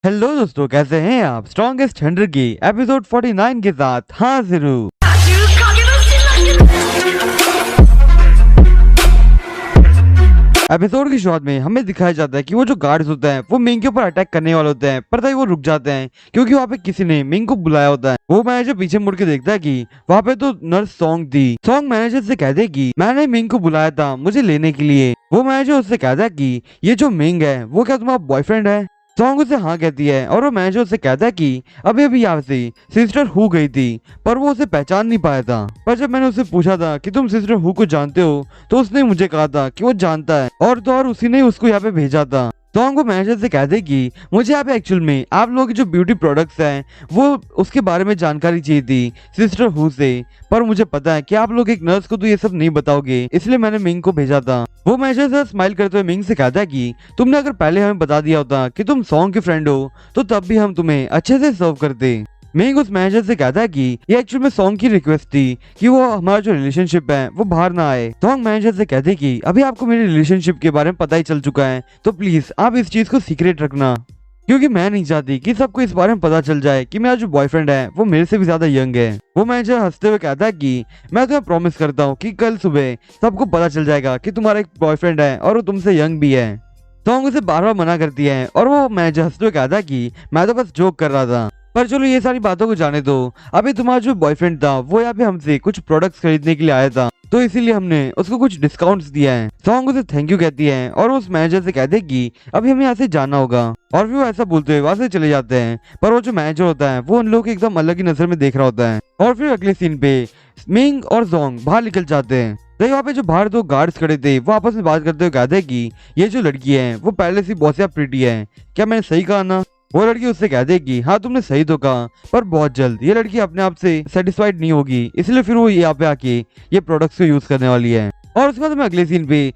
Hello दोस्तों, कैसे हैं आप? स्ट्रॉन्गेस्ट 100 की एपिसोड 49 के साथ हाजिर हूँ। एपिसोड की शुरुआत में हमें दिखाया जाता है कि वो जो गार्ड्स होते हैं वो मिंग के ऊपर अटैक करने वाले होते हैं, पर तभी वो रुक जाते हैं क्योंकि वहाँ पे किसी ने मिंग को बुलाया होता है। वो मैनेजर पीछे मुड़ के देखता है कि वहाँ पे तो नर्स सॉन्ग थी। सॉन्ग मैनेजर से कहते हैं कि मैंने मिंग को बुलाया था मुझे लेने के लिए। वो मैनेजर उससे कहता है कि ये जो मिंग है वो क्या तुम्हारा बॉयफ्रेंड है? सॉन्ग उसे हाँ कहती है और वो मैनेजर उससे कहता है कि अभी अभी यहाँ से सिस्टर हु गई थी, पर वो उसे पहचान नहीं पाया था। पर जब मैंने उससे पूछा था कि तुम सिस्टर हु को जानते हो, तो उसने मुझे कहा था कि वो जानता है और तो और उसी ने उसको यहाँ पे भेजा था। सॉन्ग को मैनेजर से कहते कि मुझे यहाँ पे एक्चुअल में आप लोगों के जो ब्यूटी प्रोडक्ट्स हैं वो उसके बारे में जानकारी चाहिए थी सिस्टर हु से, पर मुझे पता है कि आप लोग एक नर्स को तो ये सब नहीं बताओगे, इसलिए मैंने मिंग को भेजा था। वो मैनेजर से स्माइल करते हुए मिंग से कहता है कि तुमने अगर पहले हमें बता दिया होता कि तुम सॉन्ग के फ्रेंड हो तो तब भी हम तुम्हें अच्छे से सर्व करते। मिंग उस मैनेजर से कहता है कि ये एक्चुअल में सॉन्ग की रिक्वेस्ट थी कि वो हमारा जो रिलेशनशिप है वो बाहर ना आए। सॉन्ग मैनेजर से कहते कि अभी आपको मेरे रिलेशनशिप के बारे में पता ही चल चुका है, तो प्लीज आप इस चीज को सीक्रेट रखना, क्योंकि मैं नहीं चाहती कि सबको इस बारे में पता चल जाए कि मेरा जो बॉयफ्रेंड है वो मेरे से भी ज्यादा यंग है। वो मैनेजर हंसते हुए कहता है कि मैं तुम्हें प्रॉमिस करता हूँ कि कल सुबह सबको पता चल जाएगा कि तुम्हारा एक बॉयफ्रेंड है और वो तुमसे यंग भी है। सॉन्ग उसे बार बार मना करती है और वो मैनेजर हंसते हुए कहता है कि मैं तो बस जोक कर रहा था, पर चलो ये सारी बातों को जाने दो। अभी तुम्हारा जो बॉयफ्रेंड था वो यहाँ पे हमसे कुछ प्रोडक्ट्स खरीदने के लिए आया था, तो इसीलिए हमने उसको कुछ डिस्काउंट्स दिया है। सॉन्ग उसे थैंक यू कहती है और उस मैनेजर से कहते हैं कि अभी हमें यहाँ से जाना होगा, और फिर वो ऐसा बोलते हुए वहां से चले जाते हैं। पर वो जो मैनेजर होता है वो उन लोगों को एकदम अलग ही नजर में देख रहा होता है। और फिर अगले सीन पे मिंग और सॉन्ग बाहर निकल जाते हैं। तो वहाँ पे जो बाहर दो गार्ड्स खड़े थे वो आपस में बात करते हुए कहते हैं कि ये जो लड़की है वो पहले से बहुत ज्यादा प्रिटी है, क्या मैंने सही कहा ना? वो लड़की उससे कहते कि हाँ तुमने सही तो कहा, पर बहुत जल्द ये लड़की अपने आप से सेटिस्फाइड नहीं होगी, इसलिए फिर वो यहाँ पे आके ये प्रोडक्ट्स को यूज करने वाली है। और उसके बाद में अगले सीन पे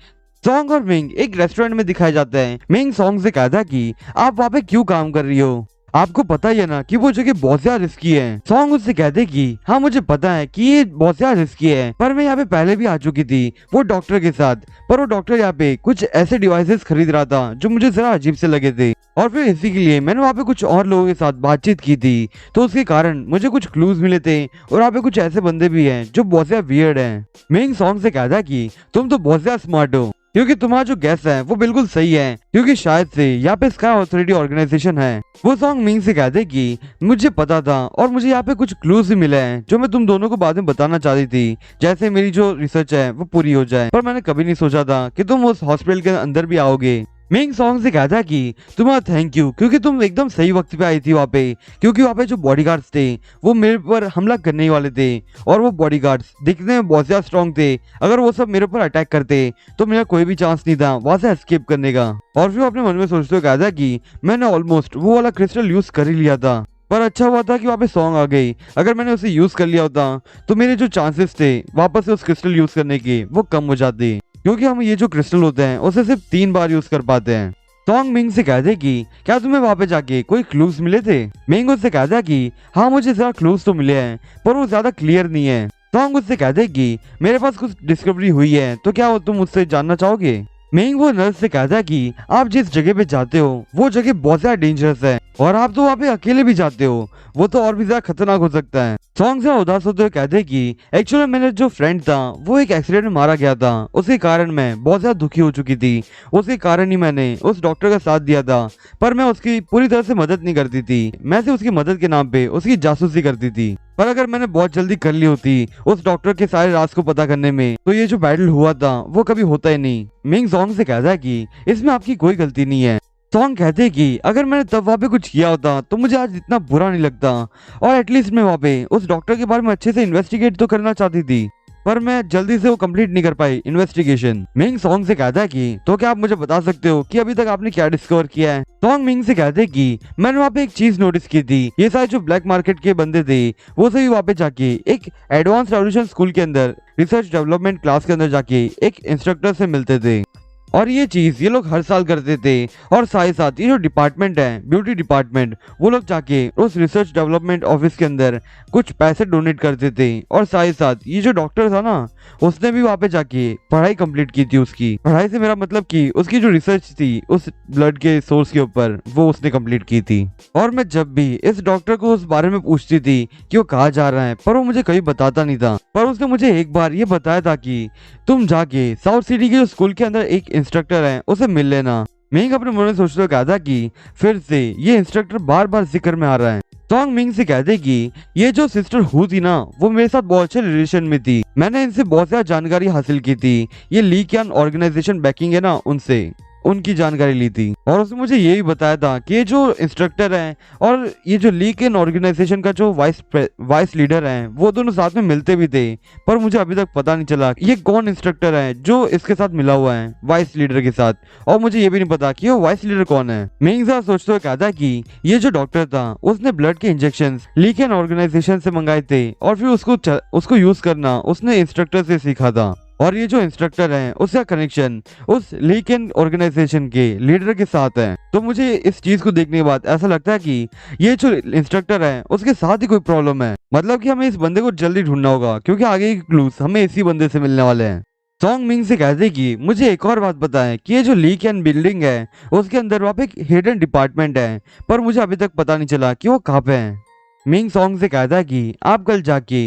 सॉन्ग और मिंग एक रेस्टोरेंट में दिखाया जाता है। मिंग सॉन्ग से कहता कि आप वहाँ पे क्यों काम कर रही हो, आपको पता ही है ना कि वो जगह बहुत ज्यादा रिस्की है। सॉन्ग उससे कहते कि हाँ मुझे पता है कि ये बहुत ज्यादा रिस्की है, पर मैं यहाँ पे पहले भी आ चुकी थी वो डॉक्टर के साथ, पर वो डॉक्टर यहाँ पे कुछ ऐसे डिवाइसेस खरीद रहा था जो मुझे जरा अजीब से लगे थे, और फिर इसी के लिए मैंने वहाँ पे कुछ और लोगों के साथ बातचीत की थी, तो उसके कारण मुझे कुछ क्लूज मिले थे, और वहाँ पे कुछ ऐसे बंदे भी हैं जो बहुत ज्यादा वियर्ड हैं। मिंग सॉन्ग से कहता कि तुम तो बहुत ज्यादा स्मार्ट हो, क्योंकि तुम्हारा जो गैस है वो बिल्कुल सही है, क्योंकि शायद से यहाँ पे स्काई ऑथोरिटी ऑर्गेनाइजेशन है। वो सॉन्ग मिंग से कहते कि मुझे पता था और मुझे यहाँ पे कुछ क्लूज भी मिले हैं जो मैं तुम दोनों को बाद में बताना चाहती थी, जैसे मेरी जो रिसर्च है वो पूरी हो जाए, पर मैंने कभी नहीं सोचा था कि तुम उस हॉस्पिटल के अंदर भी आओगे। मिंग सॉन्ग से कहता कि तुम्हारा थैंक यू, क्योंकि तुम एकदम सही वक्त पे आई थी वहाँ पे, क्योंकि वहाँ पे जो बॉडीगार्ड्स थे वो मेरे पर हमला करने वाले थे, और वो बॉडीगार्ड्स दिखने में बहुत ज्यादा स्ट्रॉन्ग थे। अगर वो सब मेरे ऊपर अटैक करते तो मेरा कोई भी चांस नहीं था वहां से एस्केप करने का। और फिर अपने मन में सोचते हुए कहता कि मैंने ऑलमोस्ट वो वाला क्रिस्टल यूज कर ही लिया था, पर अच्छा हुआ था कि वहाँ पे सॉन्ग आ गई। अगर मैंने उसे यूज कर लिया होता तो मेरे जो चांसेस थे वापस से उस क्रिस्टल यूज करने के वो कम हो जाते, क्योंकि हम ये जो क्रिस्टल होते हैं उसे सिर्फ 3 बार यूज कर पाते हैं। सॉन्ग मिंग से कहते कि क्या तुम्हें वहाँ पे जाके कोई क्लूज मिले थे? मिंग उससे कहता कि हाँ मुझे ज्यादा क्लूज तो मिले हैं, पर वो ज्यादा क्लियर नहीं है। सॉन्ग उससे कहते कि मेरे पास कुछ डिस्कवरी हुई है, तो क्या तुम मुझसे जानना चाहोगे? मिंग वो नर्स से कहता कि आप जिस जगह पे जाते हो वो जगह बहुत ज्यादा डेंजरस है, और आप तो वहाँ पे अकेले भी जाते हो, वो तो और भी ज्यादा खतरनाक हो सकता है। सॉन्ग से उदास होते हुए कहते कि एक्चुअली मेरा जो फ्रेंड था वो एक एक्सीडेंट में मारा गया था, उसके कारण मैं बहुत ज्यादा दुखी हो चुकी थी, उसके कारण ही मैंने उस डॉक्टर का साथ दिया था, पर मैं उसकी पूरी तरह से मदद नहीं करती थी, मैं सिर्फ उसकी मदद के नाम पे उसकी जासूसी करती थी। पर अगर मैंने बहुत जल्दी कर ली होती उस डॉक्टर के सारे राज को पता करने में, तो ये जो बैटल हुआ था वो कभी होता ही नहीं। मिंग सॉन्ग से कहता है कि इसमें आपकी कोई गलती नहीं है। सॉन्ग कहते कि अगर मैंने तब वहाँ पे कुछ किया होता तो मुझे आज इतना बुरा नहीं लगता, और एटलीस्ट मैं वहाँ पे उस डॉक्टर के बारे में अच्छे से इन्वेस्टिगेट तो करना चाहती थी, पर मैं जल्दी से वो कंप्लीट नहीं कर पाई इन्वेस्टिगेशन। मिंग सॉन्ग से कहता है कि तो क्या आप मुझे बता सकते हो कि अभी तक आपने क्या डिस्कवर किया है? सॉन्ग मिंग से कहते हैं कि मैंने वहाँ पे एक चीज नोटिस की थी, ये सारे जो ब्लैक मार्केट के बंदे थे वो सभी वहाँ पे जाके एक एडवांस रेवोल्यूशन स्कूल के अंदर रिसर्च डेवलपमेंट क्लास के अंदर जाके एक इंस्ट्रक्टर से मिलते थे, और ये चीज ये लोग हर साल करते थे। और साथ ही साथ ये जो डिपार्टमेंट है, ब्यूटी डिपार्टमेंट, वो लोग जाके उस रिसर्च डेवलपमेंट ऑफिस के अंदर कुछ पैसे डोनेट करते थे। और साथ ही साथ ये जो डॉक्टर था ना, उसने भी वहाँ पे जाके पढ़ाई कंप्लीट की थी। उसकी पढ़ाई से मेरा मतलब कि उसकी जो रिसर्च थी उस ब्लड के सोर्स के ऊपर, वो उसने कंप्लीट की थी। और मैं जब भी इस डॉक्टर को उस बारे में पूछती थी कि वो कहाँ जा रहा है, पर वो मुझे कभी बताता नहीं था। पर उसने मुझे एक बार ये बताया था कि तुम जाके साउथ सिटी के जो स्कूल के अंदर एक इंस्ट्रक्टर है, उसे मिल लेना। मिंग अपने मन में सोचते कहा था कि फिर से ये इंस्ट्रक्टर बार बार जिक्र में आ रहा है। सॉन्ग मिंग से कहते कि ये जो सिस्टर हु थी ना, वो मेरे साथ बहुत अच्छे रिलेशन में थी। मैंने इनसे बहुत ज्यादा जानकारी हासिल की थी। ये ली क्यान ऑर्गेनाइजेशन बैकिंग है ना, उनसे उनकी जानकारी ली थी। और उसने मुझे ये भी बताया था कि ये जो इंस्ट्रक्टर है और ये जो ली क्यान ऑर्गेनाइजेशन का जो वाइस लीडर है, वो दोनों साथ में मिलते भी थे। पर मुझे अभी तक पता नहीं चला ये कौन इंस्ट्रक्टर है जो इसके साथ मिला हुआ है वाइस लीडर के साथ। और मुझे ये भी नहीं पता कि वो वाइस लीडर कौन है। मिंग सोचते हुए कहा था कि ये जो डॉक्टर था उसने ब्लड के इंजेक्शन ली क्यान ऑर्गेनाइजेशन से मंगाए थे और फिर उसको यूज करना उसने इंस्ट्रक्टर से सीखा था। और ये जो इंस्ट्रक्टर है उसका कनेक्शन उस ली क्यान ऑर्गेनाइजेशन के लीडर के साथ है। तो मुझे इस चीज को देखने के बाद ऐसा लगता है कि ये जो इंस्ट्रक्टर है उसके साथ ही कोई प्रॉब्लम है। मतलब कि हमें इस बंदे को जल्दी ढूंढना होगा, क्योंकि आगे के क्लूज हमें इसी बंदे से मिलने वाले हैं। सॉन्ग मिंग से कहते कि मुझे एक और बात पता है कि ये जो ली क्यान बिल्डिंग है उसके अंदर वहाँ पे एक हिडन डिपार्टमेंट है, पर मुझे अभी तक पता नहीं चला कि वो कहाँ पे है। मिंग सॉन्ग से कहता है कि आप कल जाके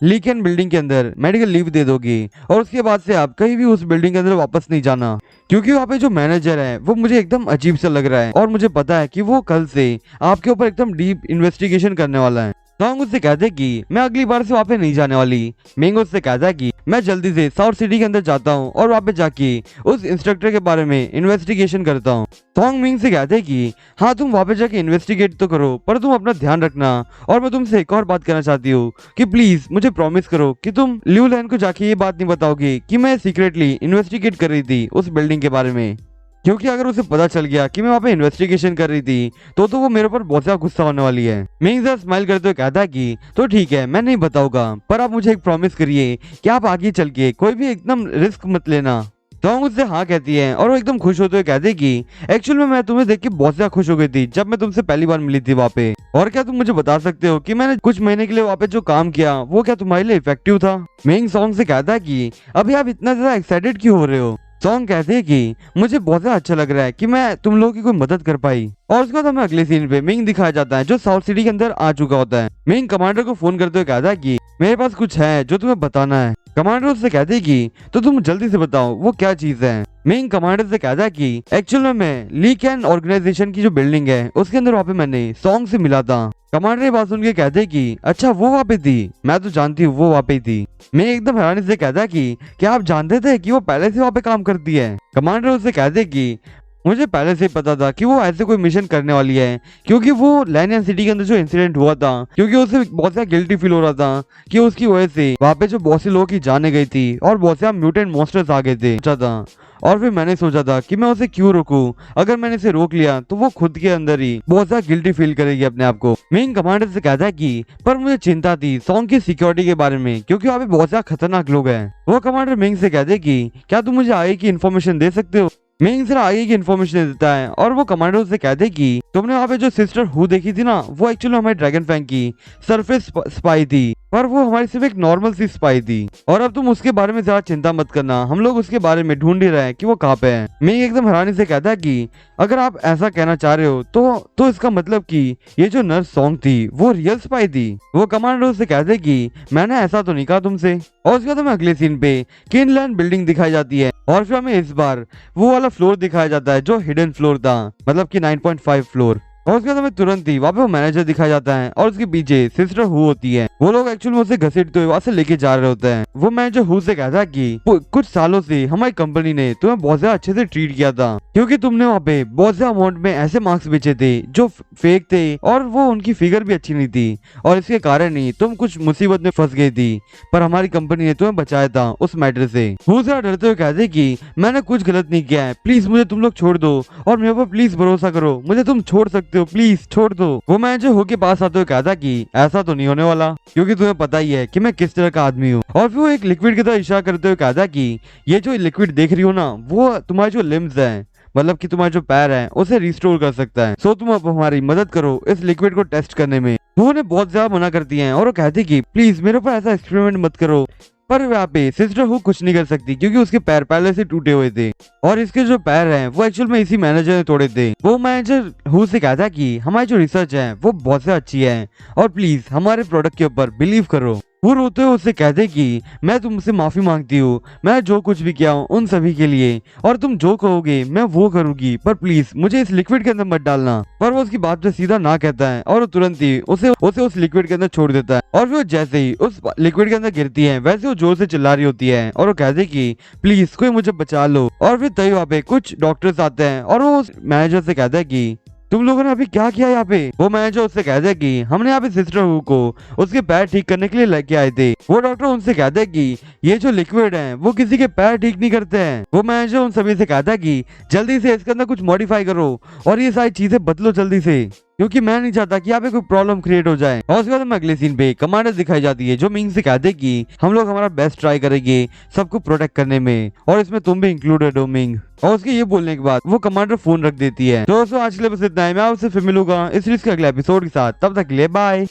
ली क्यान बिल्डिंग के अंदर मेडिकल लीव दे दोगे और उसके बाद से आप कहीं भी उस बिल्डिंग के अंदर वापस नहीं जाना, क्योंकि वहाँ पे जो मैनेजर है वो मुझे एकदम अजीब सा लग रहा है और मुझे पता है कि वो कल से आपके ऊपर एकदम डीप इन्वेस्टिगेशन करने वाला है। सॉन्ग उससे कहते हैं कि मैं अगली बार से वहाँ पे नहीं जाने वाली। मिंग उससे कहता है कि मैं जल्दी से साउथ सिटी के अंदर जाता हूँ और वहाँ पे जाके उस इंस्ट्रक्टर के बारे में इन्वेस्टिगेशन करता हूँ। सॉन्ग मिंग से कहते हैं कि हाँ तुम वहाँ पे जाके इन्वेस्टिगेट तो करो, पर तुम अपना ध्यान रखना। और मैं तुमसे एक और बात करना चाहती हूँ कि प्लीज मुझे प्रॉमिस करो कि तुम लिu लैन को जाके ये बात नहीं बताओगे कि मैं सीक्रेटली इन्वेस्टिगेट कर रही थी उस बिल्डिंग के बारे में, क्योंकि अगर उसे पता चल गया कि मैं वहाँ पे इन्वेस्टिगेशन कर रही थी तो वो मेरे ऊपर बहुत ज्यादा गुस्सा होने वाली है। मिंग स्माइल करते हुए कहता है कि तो ठीक है, मैं नहीं बताऊंगा, पर आप मुझे एक प्रॉमिस करिए कि आप आगे चल के कोई भी एकदम रिस्क मत लेना। सॉन्ग उससे हाँ कहती है और वो एकदम खुश होते हुए कहते कि एक्चुअल में मैं तुम्हें देख के बहुत ज्यादा खुश हो गई थी जब मैं तुमसे पहली बार मिली थी वहाँ पे। और क्या तुम मुझे बता सकते हो कि मैंने कुछ महीने के लिए वहाँ पे जो काम किया वो क्या तुम्हारे लिए इफेक्टिव था? मिंग सॉन्ग से कहता है कि अभी आप इतना ज्यादा एक्साइटेड क्यों हो रहे हो? सॉन्ग कहते हैं कि मुझे बहुत ज्यादा अच्छा लग रहा है कि मैं तुम लोगों की कोई मदद कर पाई। और उसके बाद हमें अगले सीन पे मिंग दिखाया जाता है जो साउथ सिटी के अंदर आ चुका होता है। मिंग कमांडर को फोन करते हुए कहता है कि मेरे पास कुछ है जो तुम्हें बताना है। कमांडर उससे कहते हैं कि तो तुम जल्दी से बताओ वो क्या चीज है। मिंग कमांडर से कहता है कि एक्चुअल में मैं ली क्यान ऑर्गेनाइजेशन की जो बिल्डिंग है उसके अंदर वहाँ पे मैंने सॉन्ग से मिला था। कमांडर ये बात सुन के कहते कि अच्छा वो वहाँ पे थी, मैं तो जानती हूँ वो वहाँ पे थी। मैं एकदम हैरानी से कहता कि क्या आप जानते थे कि वो पहले से वहाँ पे काम करती है? कमांडर उससे कहते कि मुझे पहले से ही पता था कि वो ऐसे कोई मिशन करने वाली है, क्योंकि वो लैनियन सिटी के अंदर जो इंसिडेंट हुआ था, क्योंकि उसे बहुत ज्यादा गिल्टी फील हो रहा था कि उसकी वजह से वहाँ पे जो बहुत से लोगों की जाने गई थी और बहुत से म्यूटेंट मॉन्स्टर्स आ गए थे था। और फिर मैंने सोचा था कि मैं उसे क्यों रोकूं, अगर मैंने इसे रोक लिया तो वो खुद के अंदर ही बहुत ज्यादा गिल्टी फील करेगी अपने आप को। मिंग कमांडर से कहता है कि पर मुझे चिंता थी सॉन्ग की सिक्योरिटी के बारे में, क्योंकि वहाँ पे बहुत ज्यादा खतरनाक लोग हैं। वो कमांडर मिंग से कहते कि क्या तुम मुझे आगे की इन्फॉर्मेशन दे सकते हो? मिंग सर आगे की इन्फॉर्मेशन देता है और वो कमांडर से कहते कि तुमने वहाँ पे जो सिस्टर हु देखी थी ना, वो एक्चुअली हमारे ड्रैगन फैंग की सरफेस स्पाई थी, पर वो हमारी सिर्फ एक नॉर्मल सी स्पाई थी। और अब तुम उसके बारे में ज्यादा चिंता मत करना, हम लोग उसके बारे में ढूंढ ही रहे हैं कि वो कहाँ पे है। मिंग एकदम हैरानी से कहता है कि अगर आप ऐसा कहना चाह रहे हो तो इसका मतलब कि ये जो नर्स सॉन्ग थी वो रियल स्पाई थी। वो कमांडर से कहते कि मैंने ऐसा तो नहीं कहा तुमसे। और उसके बाद हमें अगले सीन पे किनलैंड बिल्डिंग दिखाई जाती है और फिर हमें इस बार वो वाला फ्लोर दिखाया जाता है जो हिडन फ्लोर था, मतलब कि 9.5 फ्लोर। और उसके बाद हमें तुरंत ही वहाँ पे वो मैनेजर दिखाया जाता है और उसके पीछे सिस्टर हु होती है। वो लोग एक्चुअली में उसे घसीटते हुए वहाँ से लेके जा रहे होते हैं। वो मैनेजर हु से कहता है कि कुछ सालों से हमारी कंपनी ने तुम्हें बहुत ज्यादा अच्छे से ट्रीट किया था, क्योंकि तुमने वहाँ पे बहुत ज्यादा अमाउंट में ऐसे मार्क्स बेचे थे जो फेक थे और वो उनकी फिगर भी अच्छी नहीं थी, और इसके कारण ही तुम कुछ मुसीबत में फंस गई थी, पर हमारी कंपनी ने तुम्हें बचाया था उस मैटर से। हु जरा डरते हुए कहते कि मैंने कुछ गलत नहीं किया है, प्लीज मुझे तुम लोग छोड़ दो और मेरे ऊपर प्लीज भरोसा करो, मुझे तुम छोड़ सकते सकते हो, प्लीज छोड़ दो। वो मैनेजर हो के पास आते हुए कहता कि ऐसा तो नहीं होने वाला, क्योंकि तुम्हें पता ही है कि मैं किस तरह का आदमी हूँ। और फिर वो एक लिक्विड की तरह इशारा करते हुए कहता कि ये जो लिक्विड देख रही हो ना, वो तुम्हारे जो लिम्स हैं, मतलब कि तुम्हारे जो पैर हैं, उसे रिस्टोर कर सकता है। सो तुम अब हमारी मदद करो इस लिक्विड को टेस्ट करने में। वो उन्हें बहुत ज्यादा मना करती हैं और वो कहती कि प्लीज मेरे ऊपर ऐसा एक्सपेरिमेंट मत करो। पर यहाँ पे सिस्टर हु कुछ नहीं कर सकती, क्योंकि उसके पैर पहले से टूटे हुए थे और इसके जो पैर हैं वो एक्चुअल में इसी मैनेजर ने तोड़े थे। वो मैनेजर हु से कहता कि हमारी जो रिसर्च है वो बहुत से अच्छी है और प्लीज हमारे प्रोडक्ट के ऊपर बिलीव करो। वो रोते हुए उससे कहते कि मैं तुमसे माफी मांगती हूँ, मैं जो कुछ भी किया हूँ उन सभी के लिए, और तुम जो कहोगे मैं वो करूंगी, पर प्लीज मुझे इस लिक्विड के अंदर मत डालना। पर वो उसकी बात पे सीधा ना कहता है और वो तुरंत ही उसे उस लिक्विड के अंदर छोड़ देता है। और फिर जैसे ही उस लिक्विड के अंदर गिरती है वैसे वो जोर से चिल्ला रही होती है और वो कहते कि प्लीज कोई मुझे बचा लो। और फिर तभी वहाँ पे कुछ डॉक्टर्स आते हैं और वो उस मैनेजर से कहता है कि तुम लोगों ने अभी क्या किया यहाँ पे। वो मैनेजर उससे कहते हैं कि हमने यहाँ पे सिस्टर हु को उसके पैर ठीक करने के लिए लेके आए थे। वो डॉक्टर उनसे कहते हैं कि ये जो लिक्विड है वो किसी के पैर ठीक नहीं करते हैं। वो मैनेजर उन सभी से कहता है कि जल्दी से इसके अंदर कुछ मॉडिफाई करो और ये सारी चीजें बदलो जल्दी से, क्योंकि मैं नहीं चाहता कि यहाँ पे कोई प्रॉब्लम क्रिएट हो जाए। और उसके बाद हमें अगले सीन पे कमांडर दिखाई जाती है जो मिंग से कहते हैं कि हम लोग हमारा बेस्ट ट्राई करेंगे सबको प्रोटेक्ट करने में, और इसमें तुम भी इंक्लूडेड हो मिंग। और उसके ये बोलने के बाद वो कमांडर फोन रख देती है। तो दोस्तों आज के लिए बस इतना है, मैं आपसे फिर मिलूंगा इस सीरीज के अगले एपिसोड के साथ, तब तक के लिए बाय।